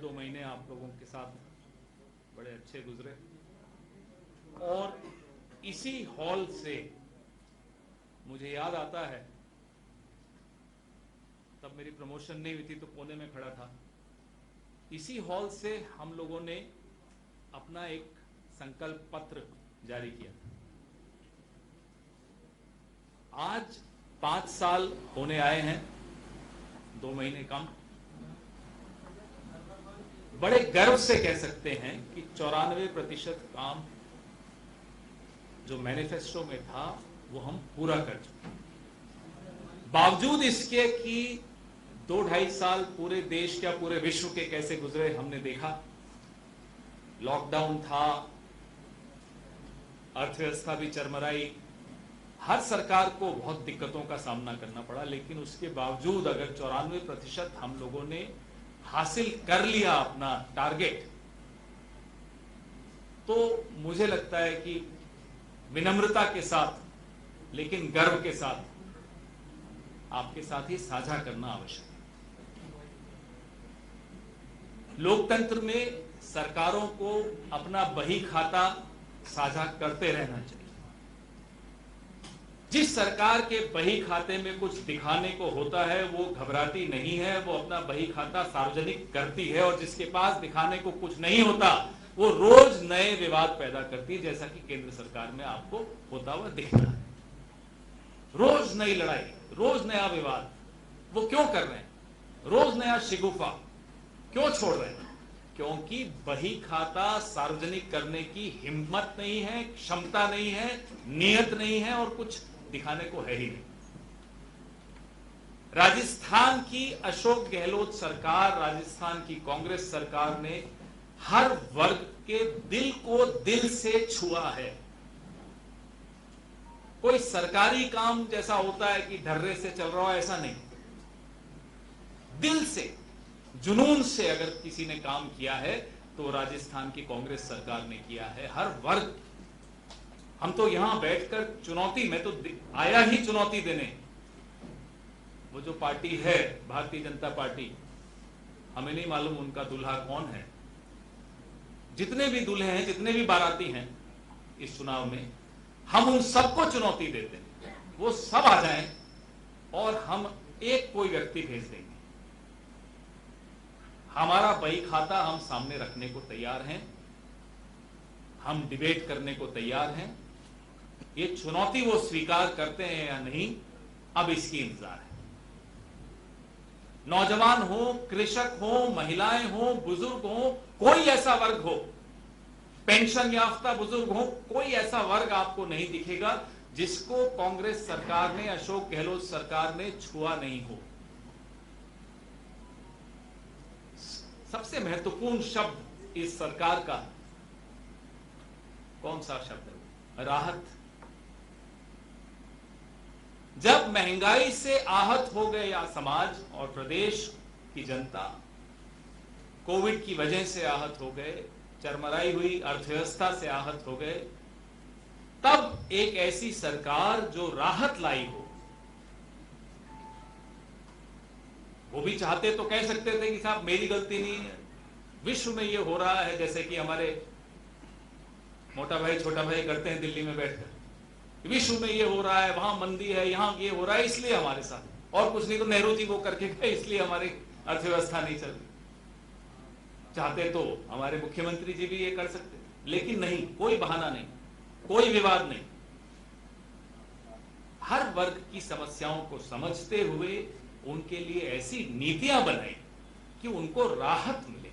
1.5-2 महीने आप लोगों के साथ बड़े अच्छे गुजरे और इसी हॉल से मुझे याद आता है, तब मेरी प्रमोशन नहीं हुई थी तो पुणे में खड़ा था, इसी हॉल से हम लोगों ने अपना एक संकल्प पत्र जारी किया था। आज 5 साल होने आए हैं, 2 महीने कम। बड़े गर्व से कह सकते हैं कि 94% काम जो मैनिफेस्टो में था वो हम पूरा कर चुके हैं। बावजूद इसके कि 2-2.5 साल पूरे देश या पूरे विश्व के कैसे गुजरे हमने देखा। लॉकडाउन था, अर्थव्यवस्था भी चरमराई, हर सरकार को बहुत दिक्कतों का सामना करना पड़ा, लेकिन उसके बावजूद अगर 94% हम लोगों ने हासिल कर लिया अपना टारगेट, तो मुझे लगता है कि विनम्रता के साथ लेकिन गर्व के साथ आपके साथ ही साझा करना आवश्यक है। लोकतंत्र में सरकारों को अपना बही खाता साझा करते रहना चाहिए। जिस सरकार के बही खाते में कुछ दिखाने को होता है वो घबराती नहीं है, वो अपना बही खाता सार्वजनिक करती है, और जिसके पास दिखाने को कुछ नहीं होता वो रोज नए विवाद पैदा करती है, जैसा कि केंद्र सरकार में आपको होता हुआ दिख रहा है। रोज नई लड़ाई, रोज नया विवाद। वो क्यों कर रहे हैं? रोज नया शिगुफा क्यों छोड़ रहे हैं? क्योंकि बही खाता सार्वजनिक करने की हिम्मत नहीं है, क्षमता नहीं है, नियत नहीं है और कुछ दिखाने को है ही नहीं। राजस्थान की अशोक गहलोत सरकार, राजस्थान की कांग्रेस सरकार ने हर वर्ग के दिल को दिल से छुआ है। कोई सरकारी काम जैसा होता है कि ढर्रे से चल रहा है, ऐसा नहीं। दिल से, जुनून से अगर किसी ने काम किया है तो राजस्थान की कांग्रेस सरकार ने किया है। हर वर्ग, हम तो यहां बैठकर चुनौती, मैं तो आया ही चुनौती देने। वो जो पार्टी है भारतीय जनता पार्टी, हमें नहीं मालूम उनका दूल्हा कौन है। जितने भी दूल्हे हैं, जितने भी बाराती हैं इस चुनाव में, हम उन सबको चुनौती देते हैं। वो सब आ जाएं और हम एक कोई व्यक्ति भेज देंगे। हमारा बही खाता हम सामने रखने को तैयार हैं, हम डिबेट करने को तैयार हैं। ये चुनौती वो स्वीकार करते हैं या नहीं, अब इसकी इंतजार है। नौजवान हो, कृषक हो, महिलाएं हो, बुजुर्ग हो, कोई ऐसा वर्ग हो, पेंशन याफ्ता बुजुर्ग हो, कोई ऐसा वर्ग आपको नहीं दिखेगा जिसको कांग्रेस सरकार ने, अशोक गहलोत सरकार ने छुआ नहीं हो। सबसे महत्वपूर्ण शब्द इस सरकार का कौन सा शब्द है? राहत। जब महंगाई से आहत हो गए या समाज और प्रदेश की जनता, कोविड की वजह से आहत हो गए, चरमराई हुई अर्थव्यवस्था से आहत हो गए, तब एक ऐसी सरकार जो राहत लाई हो, वो भी चाहते तो कह सकते थे कि साहब मेरी गलती नहीं है, विश्व में ये हो रहा है, जैसे कि हमारे मोटा भाई छोटा भाई करते हैं दिल्ली में बैठकर, विश्व में ये हो रहा है, वहां मंदी है, यहां ये हो रहा है, इसलिए हमारे साथ, और कुछ नहीं तो नेहरू जी वो करके गए इसलिए हमारी अर्थव्यवस्था नहीं चल रही। चाहते तो हमारे मुख्यमंत्री जी भी ये कर सकते, लेकिन नहीं, कोई बहाना नहीं, कोई विवाद नहीं। हर वर्ग की समस्याओं को समझते हुए उनके लिए ऐसी नीतियां बनाई कि उनको राहत मिले।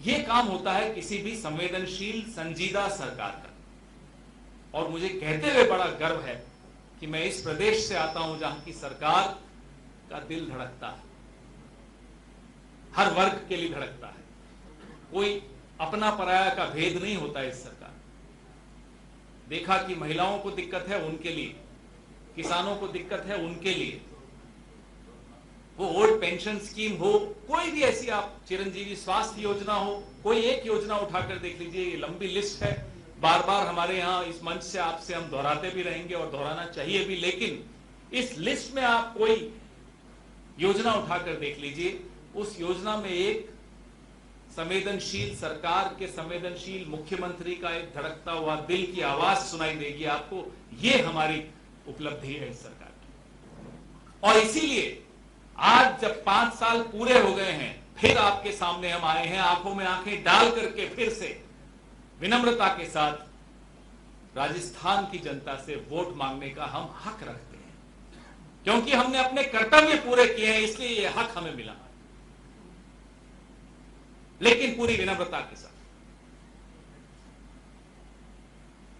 यह काम होता है किसी भी संवेदनशील संजीदा सरकार का। और मुझे कहते हुए बड़ा गर्व है कि मैं इस प्रदेश से आता हूं जहां की सरकार का दिल धड़कता है, हर वर्ग के लिए धड़कता है। कोई अपना पराया का भेद नहीं होता इस सरकार। देखा कि महिलाओं को दिक्कत है, उनके लिए, किसानों को दिक्कत है, उनके लिए, वो ओल्ड पेंशन स्कीम हो, कोई भी ऐसी, आप चिरंजीवी स्वास्थ्य योजना हो, कोई एक योजना उठाकर देख लीजिए, ये लंबी लिस्ट है। बार बार हमारे यहां इस मंच से आपसे हम दोहराते भी रहेंगे और दोहराना चाहिए भी, लेकिन इस लिस्ट में आप कोई योजना उठाकर देख लीजिए, उस योजना में एक संवेदनशील सरकार के संवेदनशील मुख्यमंत्री का एक धड़कता हुआ दिल की आवाज सुनाई देगी आपको। ये हमारी उपलब्धि है इस सरकार की। और इसीलिए आज जब 5 साल पूरे हो गए हैं, फिर आपके सामने हम आए हैं, आंखों में आंखें डाल करके फिर से विनम्रता के साथ राजस्थान की जनता से वोट मांगने का हम हक रखते हैं, क्योंकि हमने अपने कर्तव्य पूरे किए हैं, इसलिए यह हक हमें मिला। लेकिन पूरी विनम्रता के साथ।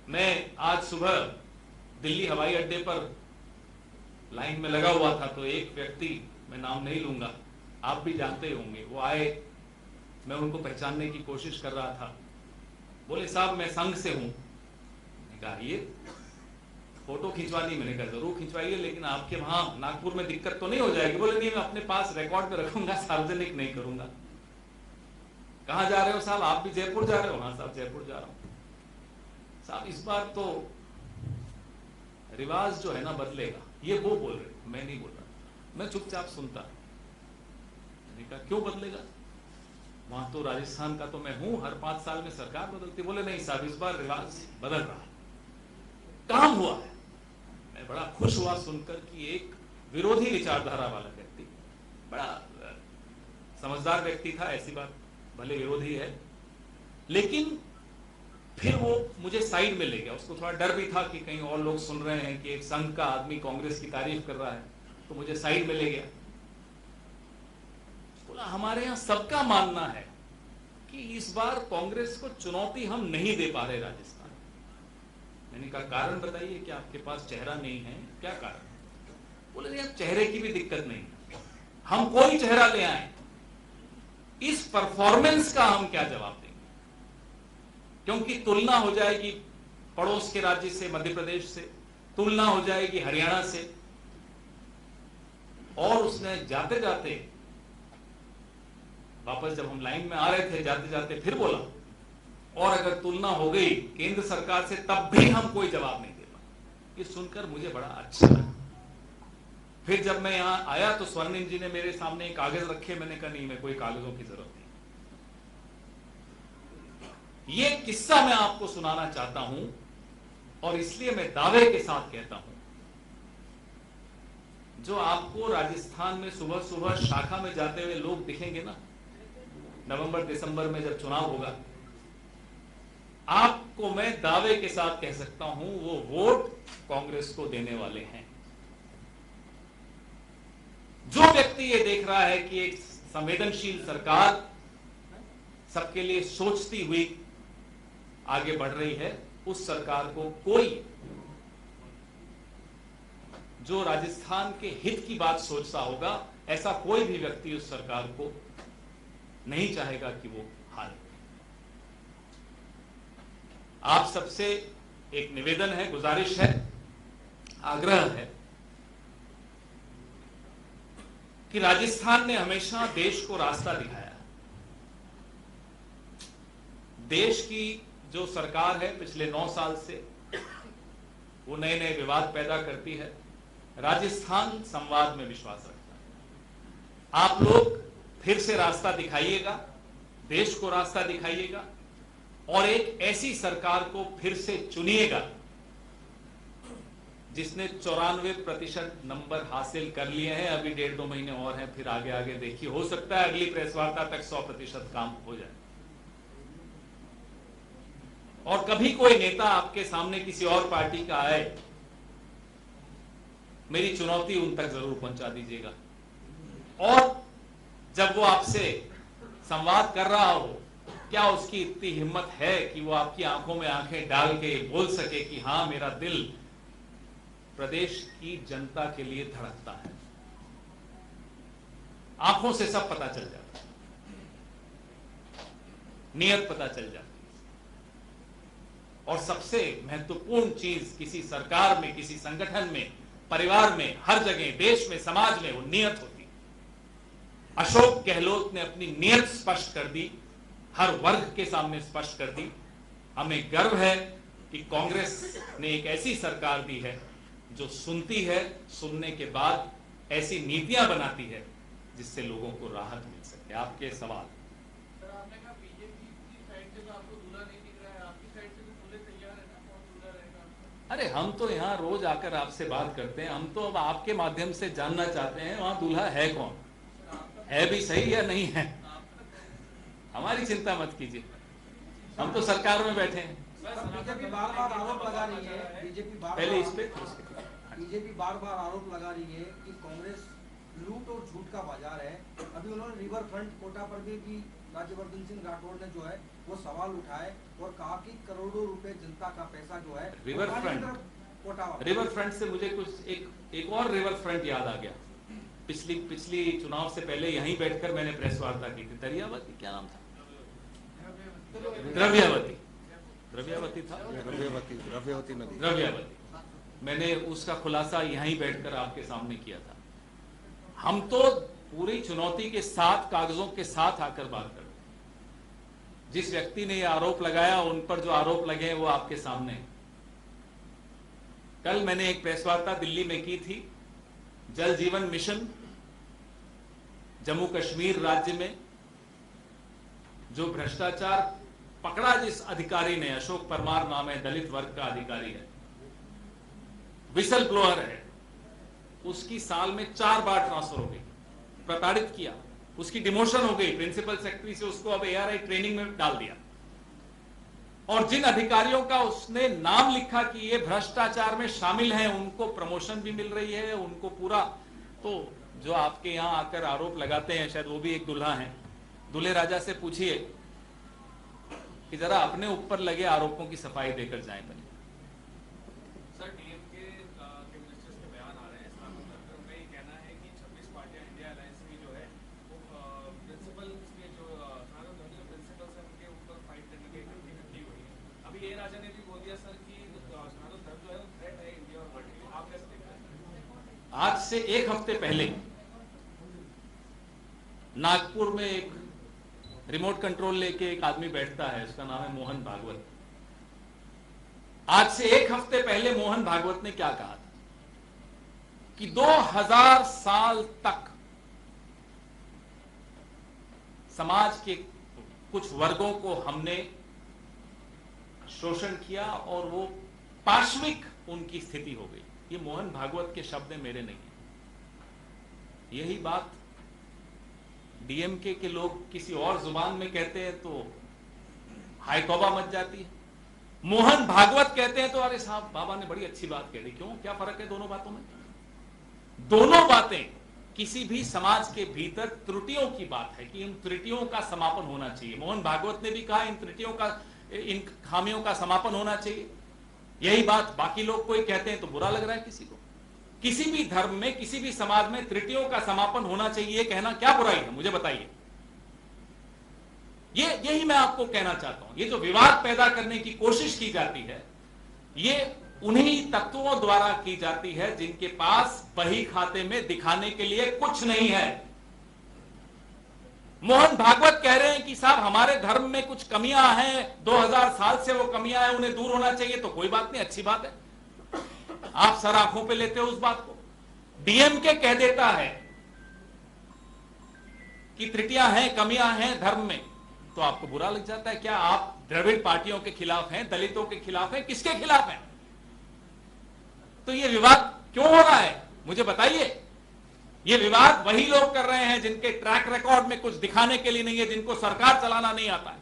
मैं आज सुबह दिल्ली हवाई अड्डे पर लाइन में लगा हुआ था, तो एक व्यक्ति, मैं नाम नहीं लूंगा, आप भी जानते होंगे, वो आए, मैं उनको पहचानने की कोशिश कर रहा था। बोले साहब मैं संघ से हूं। मैंने कहा ये फोटो खिंचवानी, मैंने कहा जरूर खिंचवाइए, लेकिन आपके वहां नागपुर में दिक्कत तो नहीं हो जाएगी? बोले नहीं, मैं अपने पास रिकॉर्ड में रखूंगा, सार्वजनिक नहीं करूंगा। कहां जा रहे हो साहब? आप भी जयपुर जा रहे हो? हाँ साहब जयपुर जा रहा हूं। साहब इस बार तो रिवाज जो है ना बदलेगा, ये वो बोल रहे, मैं नहीं बोल रहा। मैं चुपचाप सुनता। मैंने कहा क्यों बदलेगा? वहां तो राजस्थान का तो मैं हूं, हर 5 साल में सरकार बदलती। बोले नहीं साहब इस बार रिवाज बदल रहा है, काम हुआ है। मैं बड़ा खुश हुआ सुनकर कि एक विरोधी विचारधारा वाला व्यक्ति, बड़ा समझदार व्यक्ति था, ऐसी बात, भले विरोधी है, लेकिन फिर वो मुझे साइड में ले गया। उसको थोड़ा डर भी था कि कहीं और लोग सुन रहे हैं कि एक संघ का आदमी कांग्रेस की तारीफ कर रहा है, तो मुझे साइड में ले गया। बोला हमारे यहां सबका मानना है कि इस बार कांग्रेस को चुनौती हम नहीं दे पा रहे राजस्थान। मैंने कहा कारण बताइए, कि आपके पास चेहरा नहीं है, क्या कारण? बोले यार चेहरे की भी दिक्कत नहीं, हम कोई चेहरा ले आए, इस परफॉर्मेंस का हम क्या जवाब देंगे? क्योंकि तुलना हो जाएगी पड़ोस के राज्य से, मध्य प्रदेश से, तुलना हो जाएगी हरियाणा से। और उसने जाते जाते, वापस जब हम लाइन में आ रहे थे, जाते जाते फिर बोला, और अगर तुलना हो गई केंद्र सरकार से तब भी हम कोई जवाब नहीं दे पाए। ये सुनकर मुझे बड़ा अच्छा लगा। फिर जब मैं यहां आया तो स्वर्णिम जी ने मेरे सामने कागज रखे, मैंने कहा नहीं, मैं कोई कागजों की जरूरत नहीं। ये किस्सा मैं आपको सुनाना चाहता हूं, और इसलिए मैं दावे के साथ कहता हूं, जो आपको राजस्थान में सुबह सुबह शाखा में जाते हुए लोग दिखेंगे ना, नवंबर दिसंबर में जब चुनाव होगा, आपको मैं दावे के साथ कह सकता हूं वो वोट कांग्रेस को देने वाले हैं। जो व्यक्ति ये देख रहा है कि एक संवेदनशील सरकार सबके लिए सोचती हुई आगे बढ़ रही है, उस सरकार को कोई जो राजस्थान के हित की बात सोचता होगा, ऐसा कोई भी व्यक्ति उस सरकार को नहीं चाहेगा कि वो हारे। आप सबसे एक निवेदन है, गुजारिश है, आग्रह है कि राजस्थान ने हमेशा देश को रास्ता दिखाया। देश की जो सरकार है पिछले 9 साल से, वो नए नए विवाद पैदा करती है। राजस्थान संवाद में विश्वास रखता है। आप लोग फिर से रास्ता दिखाइएगा, देश को रास्ता दिखाइएगा, और एक ऐसी सरकार को फिर से चुनिएगा जिसने 94% नंबर हासिल कर लिए हैं। अभी 1.5-2 महीने और हैं, फिर आगे आगे देखिए, हो सकता है अगली प्रेस वार्ता तक 100% काम हो जाए। और कभी कोई नेता आपके सामने किसी और पार्टी का आए, मेरी चुनौती उन तक जरूर पहुंचा दीजिएगा। और जब वो आपसे संवाद कर रहा हो, क्या उसकी इतनी हिम्मत है कि वो आपकी आंखों में आंखें डाल के बोल सके कि हां मेरा दिल प्रदेश की जनता के लिए धड़कता है। आंखों से सब पता चल जाता है, नियत पता चल जाती है। और सबसे महत्वपूर्ण चीज किसी सरकार में, किसी संगठन में, परिवार में, हर जगह, देश में, समाज में, वो नियत होती है। अशोक गहलोत ने अपनी नियत स्पष्ट कर दी, हर वर्ग के सामने स्पष्ट कर दी। हमें गर्व है कि कांग्रेस ने एक ऐसी सरकार दी है जो सुनती है, सुनने के बाद ऐसी नीतियां बनाती है जिससे लोगों को राहत मिल सके। आपके सवाल। सर, आपने कहा बीजेपी की साइड से तो आपको दूल्हा नहीं दिख रहा है, आपकी साइड से तो दूल्हे तैयार है ना, कौन दूल्हा रहेगा आपका? अरे हम तो यहाँ रोज आकर आपसे बात करते हैं, हम तो अब आपके माध्यम से जानना चाहते हैं वहां दूल्हा है कौन, है भी सही या नहीं है। हमारी चिंता मत कीजिए, हम तो सरकार में बैठे हैं। बीजेपी बार बार आरोप लगा रही है, पहले इस पे बीजेपी बार बार आरोप लगा रही है कि कांग्रेस लूट और झूठ का बाजार है। अभी उन्होंने रिवर फ्रंट कोटा पर भी राज्यवर्धन सिंह राठौड़ ने जो है वो सवाल उठाए और कहा कि करोड़ों रुपए जनता का पैसा जो है रिवर फ्रंट से मुझे कुछ एक और रिवर फ्रंट याद आ गया। पिछली चुनाव से पहले यहीं बैठकर मैंने प्रेस वार्ता की थी। दरियावती, क्या नाम था? द्रव्यावती था, द्रव्यावती। मैंने उसका खुलासा यहीं बैठकर आपके सामने किया था। हम तो पूरी चुनौती के साथ, कागजों के साथ आकर बात करते हैं। जिस व्यक्ति ने यह आरोप लगाया, उन पर जो आरोप लगे वो आपके सामने। कल मैंने एक प्रेस वार्ता दिल्ली में की थी। जल जीवन मिशन जम्मू कश्मीर राज्य में जो भ्रष्टाचार पकड़ा, जिस अधिकारी ने, अशोक परमार नाम है, दलित वर्ग का अधिकारी है, विसल ब्लोअर है, उसकी साल में 4 बार ट्रांसफर हो गई, प्रताड़ित किया, उसकी डिमोशन हो गई, प्रिंसिपल सेक्रेटरी से उसको अब ARI ट्रेनिंग में डाल दिया। और जिन अधिकारियों का उसने नाम लिखा कि ये भ्रष्टाचार में शामिल हैं, उनको प्रमोशन भी मिल रही है, उनको पूरा। तो जो आपके यहां आकर आरोप लगाते हैं, शायद वो भी एक दुल्हा है। दूल्हे राजा से पूछिए कि जरा अपने ऊपर लगे आरोपों की सफाई देकर जाएं। पहले सर, डीएमके के मिनिस्टर्स के बयान आ रहे हैं इस्लाम में, उनका ये कहना है कि 26 पार्टियां इंडिया अलायंस की जो है वो प्रिंसिपल के जो प्रिंसिपल्स हैं उनके ऊपर फाइट करने के इकट्ठी हुई है। अभी ए राजा ने भी बोल दिया सर कि सनातन धर्म जो है वो थ्रेट है इंडिया और वर्ल्ड के लिए। आप कैसे देखते हैं? आज से 1 हफ्ते पहले नागपुर में एक रिमोट कंट्रोल लेके एक आदमी बैठता है, उसका नाम है मोहन भागवत। आज से 1 हफ्ते पहले मोहन भागवत ने क्या कहा था कि 2000 साल तक समाज के कुछ वर्गों को हमने शोषण किया और वो पार्श्विक उनकी स्थिति हो गई। ये मोहन भागवत के शब्द मेरे नहीं है। यही बात डीएमके के लोग किसी और जुबान में कहते हैं तो हाय तौबा मच जाती है। मोहन भागवत कहते हैं तो अरे साहब, बाबा ने बड़ी अच्छी बात कह दी। क्यों, क्या फर्क है दोनों बातों में? दोनों बातें किसी भी समाज के भीतर त्रुटियों की बात है कि इन त्रुटियों का समापन होना चाहिए। मोहन भागवत ने भी कहा इन त्रुटियों का, इन खामियों का समापन होना चाहिए। यही बात बाकी लोग कोई कहते हैं तो बुरा लग रहा है किसी को। किसी भी धर्म में, किसी भी समाज में त्रुटियों का समापन होना चाहिए, कहना क्या बुराई है? मुझे बताइए। यही मैं आपको कहना चाहता हूं। ये जो विवाद पैदा करने की कोशिश की जाती है, ये उन्हीं तत्वों द्वारा की जाती है जिनके पास बही खाते में दिखाने के लिए कुछ नहीं है। मोहन भागवत कह रहे हैं कि साहब हमारे धर्म में कुछ कमियां हैं, 2000 साल से वो कमियां हैं, उन्हें दूर होना चाहिए। तो कोई बात नहीं, अच्छी बात है, आप सर आंखों पे लेते हो उस बात को। डीएमके कह देता है कि त्रुटियां हैं, कमियां हैं धर्म में, तो आपको बुरा लग जाता है। क्या आप द्रविड़ पार्टियों के खिलाफ हैं, दलितों के खिलाफ हैं, किसके खिलाफ हैं? तो ये विवाद क्यों हो रहा है मुझे बताइए। ये विवाद वही लोग कर रहे हैं जिनके ट्रैक रिकॉर्ड में कुछ दिखाने के लिए नहीं है, जिनको सरकार चलाना नहीं आता है।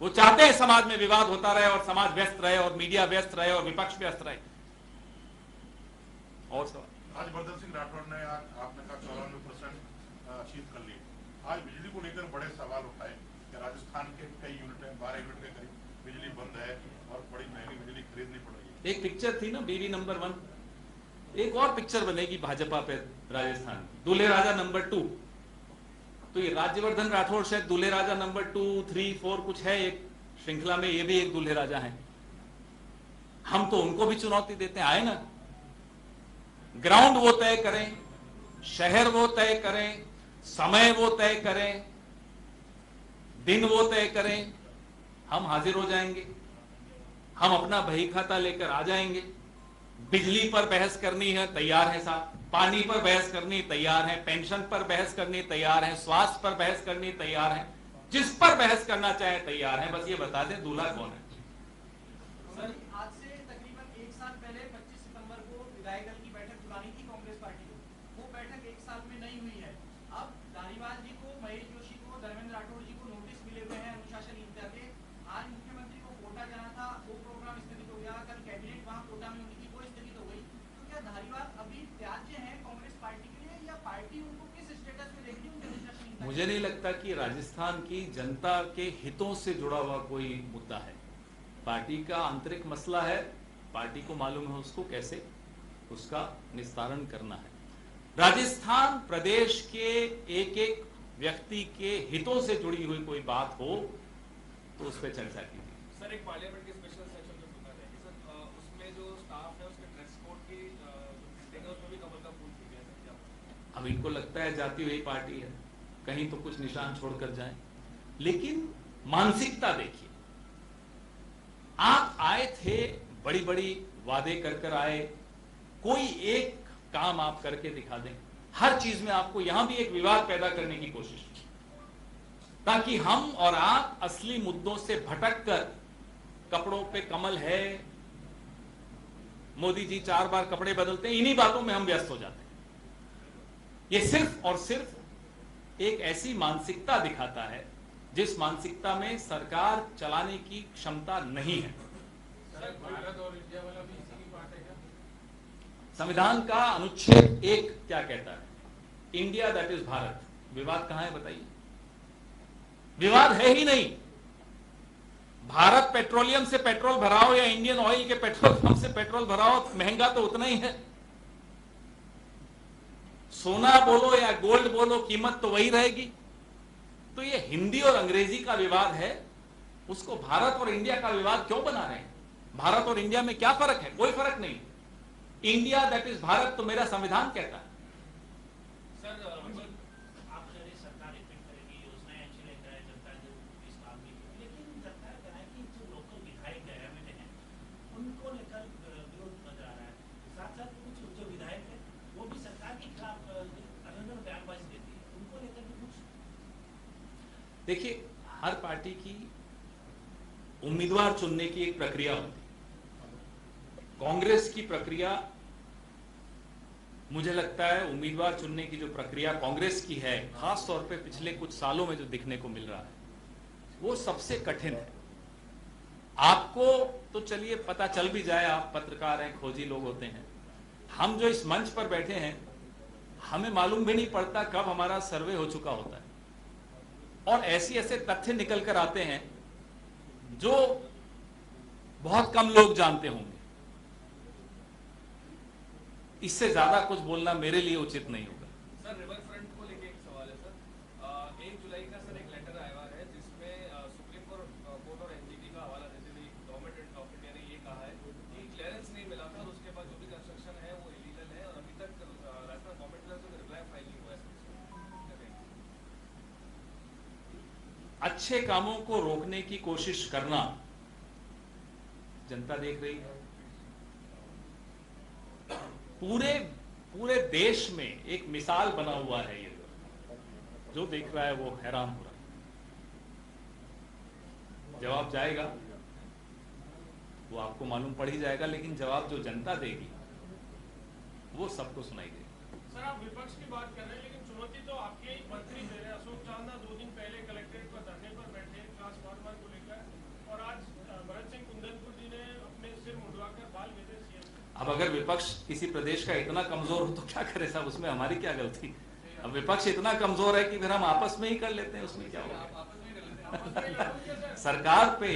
वो चाहते हैं समाज में विवाद होता रहे और समाज व्यस्त रहे और मीडिया व्यस्त रहे और विपक्ष व्यस्त रहे। और सवाल। राज्यवर्धन सिंह राठौड़ ने आपने कहा 94% अचीव कर लिए। आज बिजली को लेकर बड़े सवाल उठाए कि राजस्थान के कई यूनिटें, 12 यूनिट के करीब बिजली बंद है और बड़ी महंगी बिजली खरीदनी पड़ रही है। एक पिक्चर थी ना, बीवी नंबर 1, एक और पिक्चर बनेगी भाजपा पे राजस्थान, दूल्हे राजा नंबर 2। तो ये राज्यवर्धन राठौड़ शायद दूल्हे राजा नंबर 2, 3, 4 कुछ है एक श्रृंखला में, ये भी एक दूल्हे राजा है। हम तो उनको भी चुनौती देते हैं, आए ना, ग्राउंड वो तय करें, शहर वो तय करें, समय वो तय करें, दिन वो तय करें, हम हाजिर हो जाएंगे, हम अपना बही खाता लेकर आ जाएंगे। बिजली पर बहस करनी है, तैयार है साहब। पानी पर बहस करनी तैयार हैं, पेंशन पर बहस करनी तैयार हैं, स्वास्थ्य पर बहस करनी तैयार हैं, जिस पर बहस करना चाहे तैयार हैं। बस ये बता दें दूल्हा कौन है। सर, आज से तकरीबन 1 साल पहले 25 सितंबर को विधायक दल की बैठक बुलानी थी कांग्रेस पार्टी को, वो बैठक 1 साल में नहीं हुई है। अब धारीवाल जी को, महेश जोशी को, धर्मेंद्र राठौड़ जी को नोटिस मिले हुए हैं अनुशासनहीनता के। आज मुख्यमंत्री को कोटा जाना था, वो प्रोग्राम स्थगित हो गया। कल कैबिनेट वहां कोटा में होनी थी, वो स्थगित हो गई। तो क्या धारीवाल अभी त्याज्य है कांग्रेस पार्टी के लिए, या पार्टी उनको किस स्टेटस में देख रही है उनकी अनुशासनहीनता? मुझे नहीं लगता कि राजस्थान की जनता के हितों से जुड़ा हुआ कोई मुद्दा है। पार्टी का आंतरिक मसला है, पार्टी को मालूम है उसको कैसे उसका निस्तारण करना है। राजस्थान प्रदेश के एक एक व्यक्ति के हितों से जुड़ी हुई कोई बात हो तो उस पर चर्चा कीजिए। सर, एक पार्लियामेंट के स्पेशल सेशन में सुना है कि सर उसमें जो स्टाफ है उसके ड्रेस कोड की प्रिंटिंग है, उसमें भी कमल का फूल छू गया है। अब इनको लगता है जाती हुई पार्टी है, कहीं तो कुछ निशान छोड़कर जाएं। लेकिन मानसिकता देखिए, आप आए थे, बड़ी बड़ी वादे कर आए, कोई एक काम आप करके दिखा दें। हर चीज में आपको यहां भी एक विवाद पैदा करने की कोशिश की, ताकि हम और आप असली मुद्दों से भटक कर कपड़ों पे कमल है, मोदी जी 4 बार कपड़े बदलते हैं, इन्हीं बातों में हम व्यस्त हो जाते हैं। ये सिर्फ और सिर्फ एक ऐसी मानसिकता दिखाता है जिस मानसिकता में सरकार चलाने की क्षमता नहीं है। भारत और इंडिया वाला भी इसी की बात है क्या? संविधान का अनुच्छेद 1 क्या कहता है? India that is Bharat. विवाद कहां है बताइए? विवाद है ही नहीं। भारत पेट्रोलियम से पेट्रोल भराओ या इंडियन ऑयल के पेट्रोल पंप से पेट्रोल भराओ, महंगा तो उतना ही है। सोना बोलो या गोल्ड बोलो, कीमत तो वही रहेगी। तो ये हिंदी और अंग्रेजी का विवाद है, उसको भारत और इंडिया का विवाद क्यों बना रहे हैं? भारत और इंडिया में क्या फर्क है? कोई फर्क नहीं। इंडिया दैट इज भारत तो मेरा संविधान कहता है। सर, आप कह रहे सरकार इफेक्ट करेगी, योजनाएं अच्छी लेकर आए, जनता जो इस काम की, लेकिन सरकार कह रहा है कि जो लोकल विधायक है, एमएलए हैं, उनको लेकर विरोध नजर आ रहा है। साथ साथ कुछ जो विधायक है वो भी सरकार के खिलाफ अलग-अलग बयानबाजी देती है, उनको लेकर भी कुछ। देखिए, हर पार्टी की उम्मीदवार चुनने की एक प्रक्रिया होती है। कांग्रेस की प्रक्रिया, मुझे लगता है उम्मीदवार चुनने की जो प्रक्रिया कांग्रेस की है, खास तौर पे पिछले कुछ सालों में जो दिखने को मिल रहा है, वो सबसे कठिन है। आपको तो चलिए पता चल भी जाए, आप पत्रकार हैं, खोजी लोग होते हैं। हम जो इस मंच पर बैठे हैं, हमें मालूम भी नहीं पड़ता कब हमारा सर्वे हो चुका होता है, और ऐसे तथ्य निकल कर आते हैं जो बहुत कम लोग जानते होंगे। इससे ज्यादा कुछ बोलना मेरे लिए उचित नहीं होगा। सर, रिवर फ्रंट को लेके एक सवाल है सर। 1 जुलाई का सर एक लेटर आया हुआ है जिसमें सुप्रीम कोर्ट और एनजीटी का हवाला देते हुए गवर्नमेंट ऑफ इंडिया ने ये कहा है कि क्लियरेंस नहीं मिला था और उसके बाद जो भी कंस्ट्रक्शन है वो इलीगल है, और अभी तक राजस्थान गवर्नमेंट का कोई रिप्लाई फाइल नहीं हुआ है। अच्छे कामों को रोकने की कोशिश करना जनता देख रही है। पूरे देश में एक मिसाल बना हुआ है ये, जो देख रहा है वो हैरान हो रहा है। जवाब जाएगा वो आपको मालूम पड़ ही जाएगा, लेकिन जवाब जो जनता देगी वो सबको सुनाई देगी। सर, आप विपक्ष की बात कर रहे हैं, लेकिन चुनौती तो आपके ही मंत्री दे रहे हैं। अशोक चांदा 2 दिन पहले कलेक्ट्रेट पर धरने पर बैठे ट्रांसफार्मर को लेकर, और आज भरत सिंह कुंदनपुर जी ने अपने सिर मुंडवाकर बाल भेजे सीएम। अब अगर विपक्ष किसी प्रदेश का इतना कमजोर हो तो क्या करे साहब, उसमें हमारी क्या गलती? अब विपक्ष इतना कमजोर है कि फिर हम आपस में ही कर लेते हैं, उसमें क्या होगा? सरकार पे,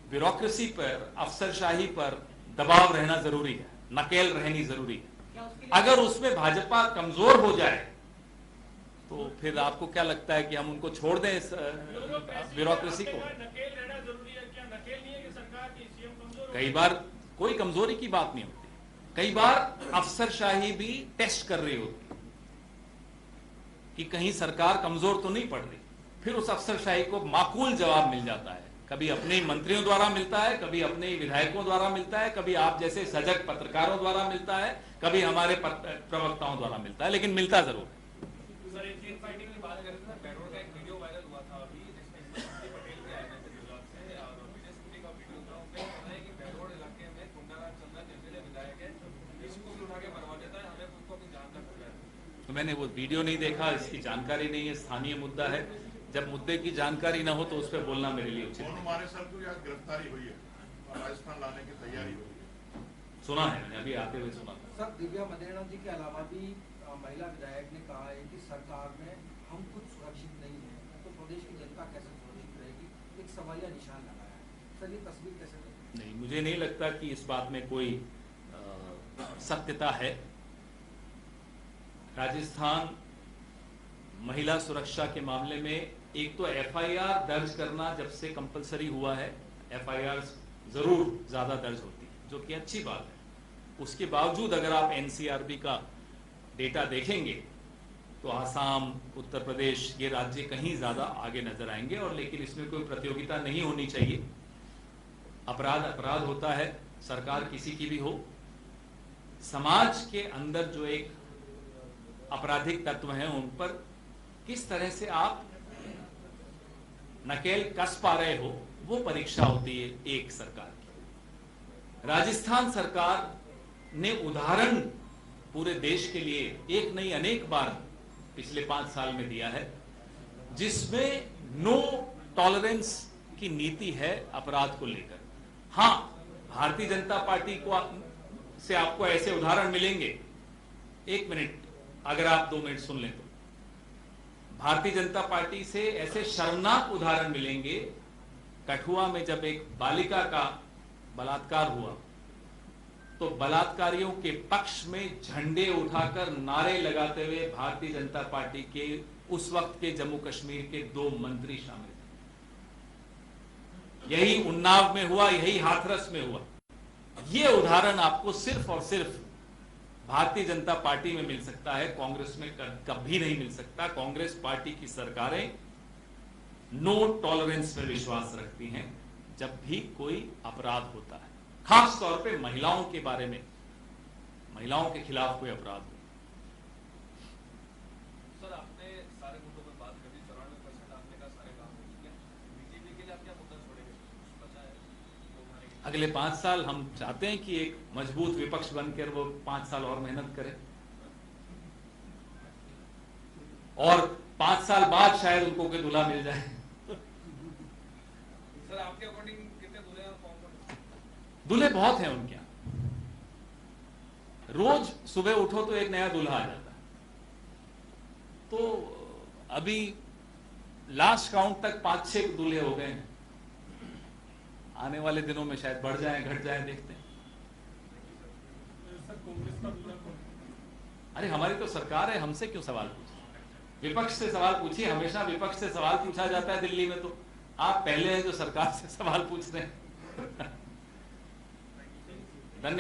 ब्यूरोक्रेसी पर, अफसरशाही पर दबाव रहना जरूरी है, नकेल रहनी जरूरी है। अगर उसमें भाजपा कमजोर हो जाए तो फिर आपको क्या लगता है कि हम उनको छोड़ दें इस ब्यूरोक्रेसी को? नकेल रहना जरूरी है क्या? नकेल नहीं है कि सरकार की सीएम कमजोर? कई बार कोई कमजोरी की बात नहीं होती, कई बार अफसरशाही भी टेस्ट कर रही होती कि कहीं सरकार कमजोर तो नहीं पड़ रही, फिर उस अफसरशाही को माकूल जवाब मिल जाता है, कभी अपने ही मंत्रियों द्वारा मिलता है, कभी अपने ही विधायकों द्वारा मिलता है, कभी आप जैसे सजग पत्रकारों द्वारा मिलता है, कभी हमारे प्रवक्ताओं द्वारा मिलता है, लेकिन मिलता जरूर है। सर एक चेन फाइटिंग की बात कर रहे थे, बेरोड का एक वीडियो वायरल हुआ था अभी, जिसमें हिम्मत पटेल के आए थे गुजरात से, और विजय सिंह का वीडियो था, उसमें कहना है कि बेरोड इलाके में गुंडाराज चंदन एमएलए विधायक है, किसी को भी उठा के मरवा देता है, हमें उसको अपनी जान तक खतरा है। तो मैंने वो वीडियो नहीं देखा, इसकी जानकारी नहीं है, स्थानीय मुद्दा है। जब मुद्दे की जानकारी ना हो तो उस पर बोलना मेरे लिए उचित नहीं। हमारे सर को आज गिरफ्तारी हुई है और राजस्थान लाने की तैयारी हुई है, सुना है मैंने, अभी आते हुए सुना था। सर दिव्या मदेरणा जी के अलावा भी महिला विधायक ने कहा है कि सरकार में हम खुद सुरक्षित नहीं है, तो प्रदेश की जनता कैसे सुरक्षित रहेगी, एक सवालिया निशान लगाया है। सर ये तस्वीर कैसे देखें? नहीं, मुझे नहीं लगता कि इस बात में कोई सत्यता है। राजस्थान महिला सुरक्षा के मामले में एक तो एफआईआर दर्ज करना जब से कंपलसरी हुआ है, एफआईआर जरूर ज्यादा दर्ज होती है, जो कि अच्छी बात है। उसके बावजूद अगर आप एनसीआरबी का डेटा देखेंगे तो आसाम, उत्तर प्रदेश, ये राज्य कहीं ज्यादा आगे नजर आएंगे। और लेकिन इसमें कोई प्रतियोगिता नहीं होनी चाहिए। अपराध अपराध होता है, सरकार किसी की भी हो। समाज के अंदर जो एक आपराधिक तत्व हैं उन पर किस तरह से आप नकेल कस पा रहे हो, वो परीक्षा होती है एक सरकार की। राजस्थान सरकार ने उदाहरण पूरे देश के लिए एक नहीं अनेक बार पिछले 5 साल में दिया है, जिसमें नो टॉलरेंस की नीति है अपराध को लेकर। हां, भारतीय जनता पार्टी को से आपको ऐसे उदाहरण मिलेंगे। 1 मिनट अगर आप 2 मिनट सुन लें तो भारतीय जनता पार्टी से ऐसे शर्मनाक उदाहरण मिलेंगे। कठुआ में जब एक बालिका का बलात्कार हुआ तो बलात्कारियों के पक्ष में झंडे उठाकर नारे लगाते हुए भारतीय जनता पार्टी के उस वक्त के जम्मू कश्मीर के 2 मंत्री शामिल थे। यही उन्नाव में हुआ, यही हाथरस में हुआ। यह उदाहरण आपको सिर्फ और सिर्फ भारतीय जनता पार्टी में मिल सकता है, कांग्रेस में कभी नहीं मिल सकता। कांग्रेस पार्टी की सरकारें नो टॉलरेंस में विश्वास रखती हैं जब भी कोई अपराध होता है, खास तौर पे महिलाओं के बारे में, महिलाओं के खिलाफ कोई अपराध हो। सर आपने सारे मुद्दों पर बात कर दी, 94% आपने कहा सारे काम हो चुके हैं। बीजेपी के लिए आप क्या मुद्दा छोड़ेंगे, बचा है तो हमारे अगले 5 साल हम चाहते हैं कि एक मजबूत विपक्ष बनकर वो 5 साल और मेहनत करें, और 5 साल बाद शायद उनको कोई दूल्हा मिल जाए। सर आपके अकॉर्डिंग कितने दूल्हे हैं कौन कौन? दूल्हे बहुत हैं उनके यहाँ। रोज सुबह उठो तो एक नया दूल्हा आ जाता है। तो अभी लास्ट काउंट तक 5-6 दूल्हे हो गए हैं। आने वाले दिनों में शायद बढ़ जाए घट जाए, देखते हैं। अरे हमारी तो सरकार है, हमसे क्यों सवाल पूछे? विपक्ष से सवाल पूछिए। हमेशा विपक्ष से सवाल पूछा जाता है दिल्ली में, तो आप पहले हैं जो सरकार से सवाल पूछ रहे हैं।